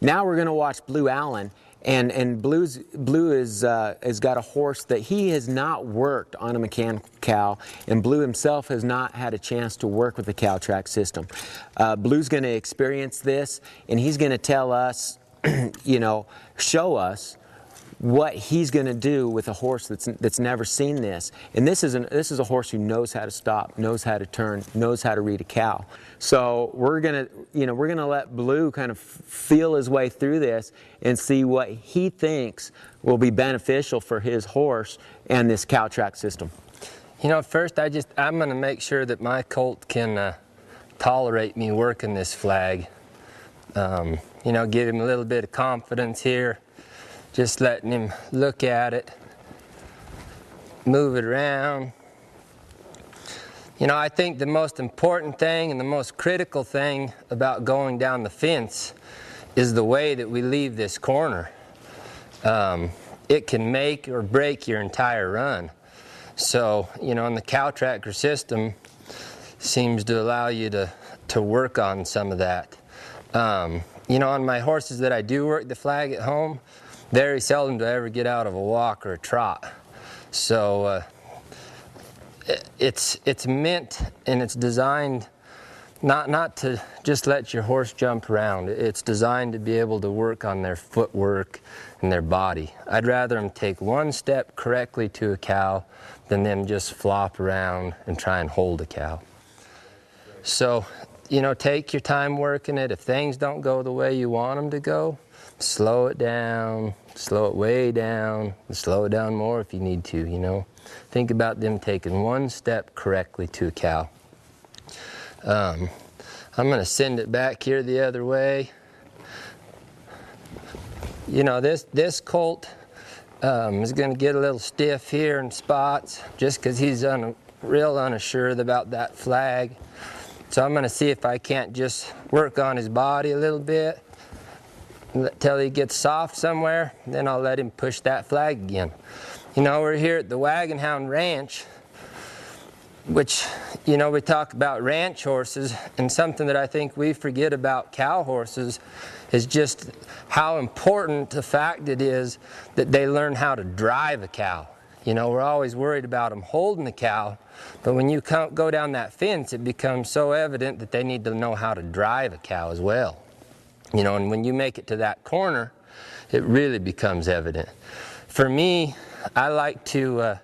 Now we're going to watch Blue Allen, and Blue has got a horse that he has not worked on a mechanical cow, and Blue himself has not had a chance to work with the cow track system. Blue's going to experience this, and he's going to tell us, show us what he's going to do with a horse that's never seen this. And this is a horse who knows how to stop, knows how to turn, knows how to read a cow. So we're going to let Blue kind of feel his way through this and see what he thinks will be beneficial for his horse and this cow track system. First I'm going to make sure that my colt can tolerate me working this flag. Give him a little bit of confidence here. Just letting him look at it, move it around. I think the most important thing and the most critical thing about going down the fence is the way that we leave this corner. It can make or break your entire run. So, and the cow tracker system seems to allow you to work on some of that. On my horses that I do work the flag at home, very seldom do I ever get out of a walk or a trot. So it's meant and it's designed not to just let your horse jump around. It's designed to be able to work on their footwork and their body. I'd rather them take one step correctly to a cow than them just flop around and try and hold a cow. So, take your time working it. If things don't go the way you want them to go, slow it down, slow it way down, and slow it down more if you need to, Think about them taking one step correctly to a cow. I'm going to send it back here the other way. This colt is going to get a little stiff here in spots just because he's real unassured about that flag. So I'm going to see if I can't just work on his body a little bit until he gets soft somewhere, then I'll let him push that flag again. We're here at the Wagon Hound Ranch, which, we talk about ranch horses, and something that I think we forget about cow horses is just how important the fact it is that they learn how to drive a cow. We're always worried about them holding the cow, but when you go down that fence, it becomes so evident that they need to know how to drive a cow as well. And when you make it to that corner, it really becomes evident. For me, I like to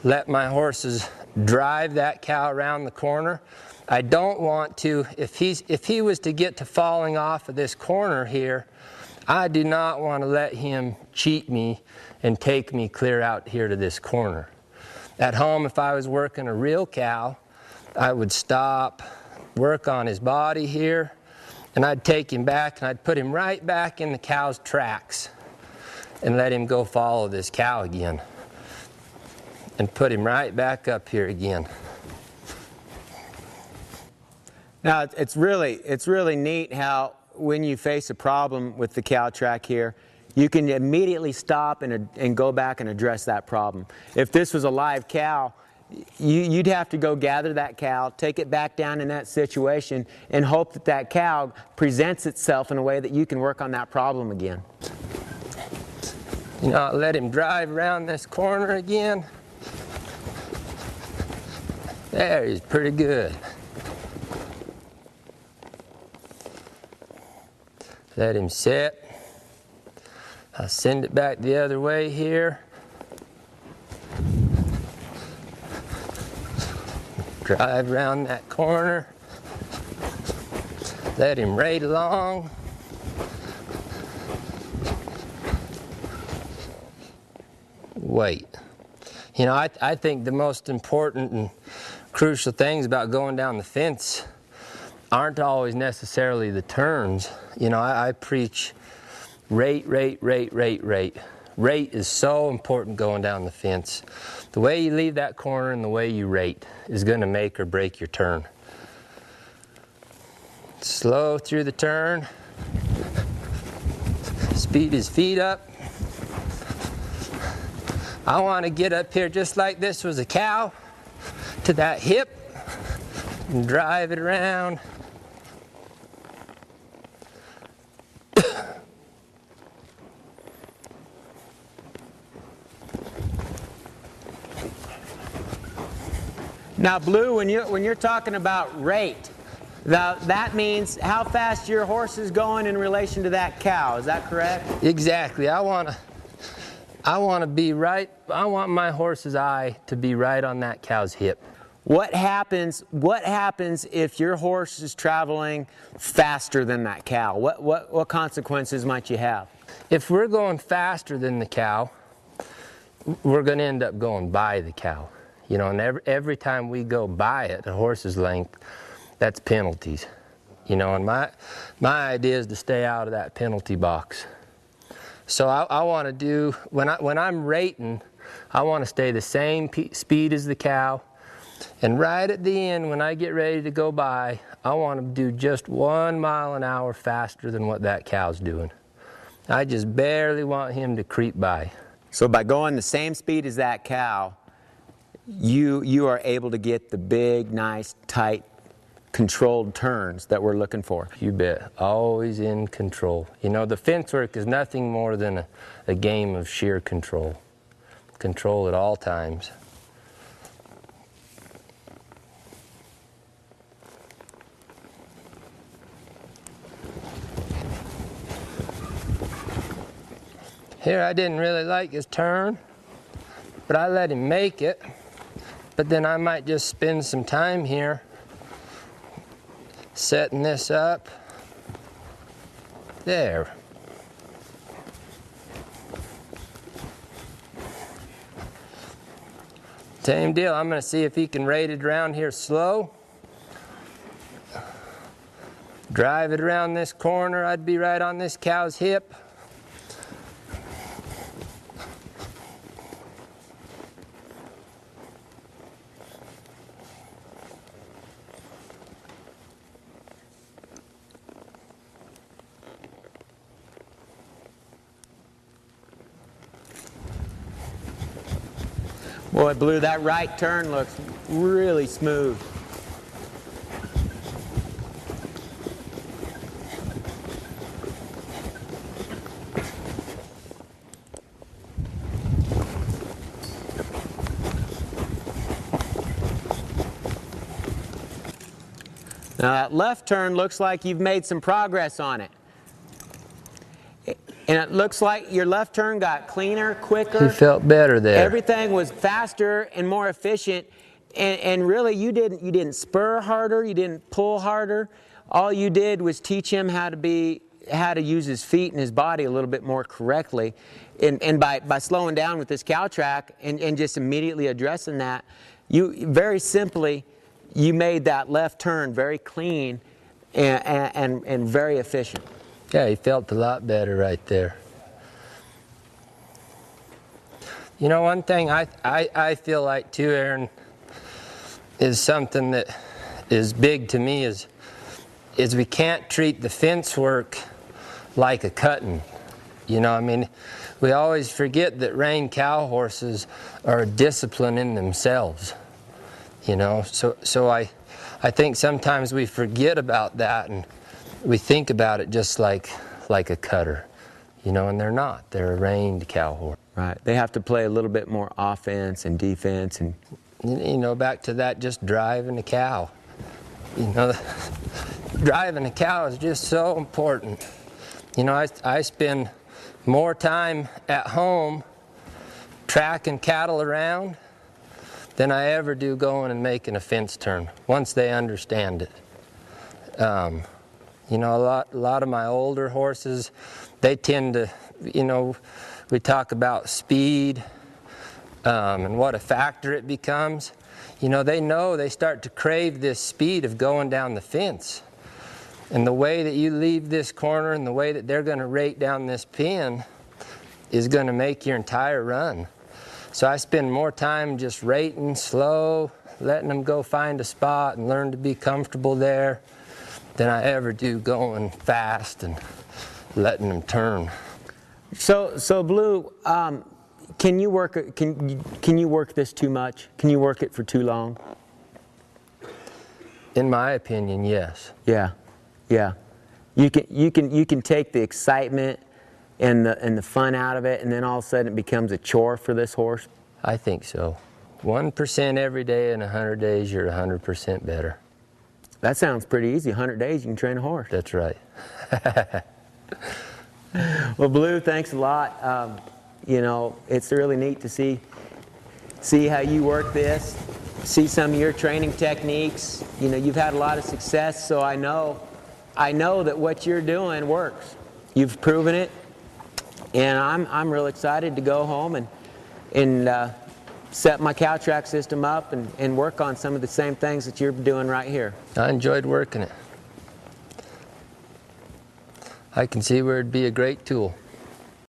let my horses drive that cow around the corner. I don't want to, if he was to get to falling off of this corner here, I do not want to let him cheat me and take me clear out here to this corner. At home, if I was working a real cow, I would stop, work on his body here, and I'd take him back and I'd put him right back in the cow's tracks and let him go follow this cow again. And put him right back up here again. Now it's really neat how when you face a problem with the cow track here, you can immediately stop and go back and address that problem. If this was a live cow, you'd have to go gather that cow, take it back down in that situation, and hope that that cow presents itself in a way that you can work on that problem again. I'll let him drive around this corner again. There, he's pretty good. Let him sit. I'll send it back the other way here. Drive around that corner. Let him ride along. Wait. I think the most important and crucial things about going down the fence aren't always necessarily the turns. I preach rate. Rate is so important going down the fence. The way you leave that corner and the way you rate is going to make or break your turn. Slow through the turn. Speed his feet up. I want to get up here just like this was a cow to that hip and drive it around. Now, Blue, when you're talking about rate, that means how fast your horse is going in relation to that cow. Is that correct? Exactly. I want to be right. I want my horse's eye to be right on that cow's hip. What happens if your horse is traveling faster than that cow? What consequences might you have? If we're going faster than the cow, we're going to end up going by the cow. You know, and every time we go by it, a horse's length, that's penalties. You know, and my idea is to stay out of that penalty box. So I want to do, when I'm rating, I want to stay the same speed as the cow. And right at the end, when I get ready to go by, I want to do just 1 mile an hour faster than what that cow's doing. I just barely want him to creep by. So by going the same speed as that cow, you are able to get the big, nice, tight, controlled turns that we're looking for. You bet. Always in control. You know, the fence work is nothing more than a game of sheer control. Control at all times. Here, I didn't really like his turn, but I let him make it. But then I might just spend some time here setting this up. There. Same deal. I'm going to see if he can rate it around here slow. Drive it around this corner. I'd be right on this cow's hip. Boy, Blue, that right turn looks really smooth. Now that left turn looks like you've made some progress on it. And it looks like your left turn got cleaner, quicker. He felt better there. Everything was faster and more efficient. And really, you didn't spur harder, you didn't pull harder. All you did was teach him how to use his feet and his body a little bit more correctly. And by slowing down with this cow track and just immediately addressing that, you very simply, you made that left turn very clean and very efficient. Yeah, he felt a lot better right there. You know, one thing I feel like too, Aaron, is something that is big to me is we can't treat the fence work like a cutting. You know, I mean, we always forget that rein cow horses are a discipline in themselves. You know, so I think sometimes we forget about that and we think about it just like a cutter, you know, and they're not. They're a reined cow horse. Right. They have to play a little bit more offense and defense. And you know, back to that, just driving a cow. You know, driving a cow is just so important. You know, I spend more time at home tracking cattle around than I ever do going and making a fence turn, once they understand it. You know, a lot of my older horses, they tend to, you know, we talk about speed and what a factor it becomes. You know, they start to crave this speed of going down the fence. And the way that you leave this corner and the way that they're going to rate down this pin is going to make your entire run. So I spend more time just rating slow, letting them go find a spot and learn to be comfortable there, than I ever do going fast and letting them turn. So Blue, can you work this too much? Can you work it for too long? In my opinion, yes. Yeah. You can take the excitement and the fun out of it, and then all of a sudden it becomes a chore for this horse. I think so. 1% every day in 100 days, you're 100% better. That sounds pretty easy. 100 days, you can train a horse. That's right. Well, Blue, thanks a lot. You know, it's really neat to see how you work this, see some of your training techniques. You know, you've had a lot of success, so I know that what you're doing works. You've proven it, and I'm real excited to go home and set my cow track system up and work on some of the same things that you're doing right here. I enjoyed working it. I can see where it'd be a great tool.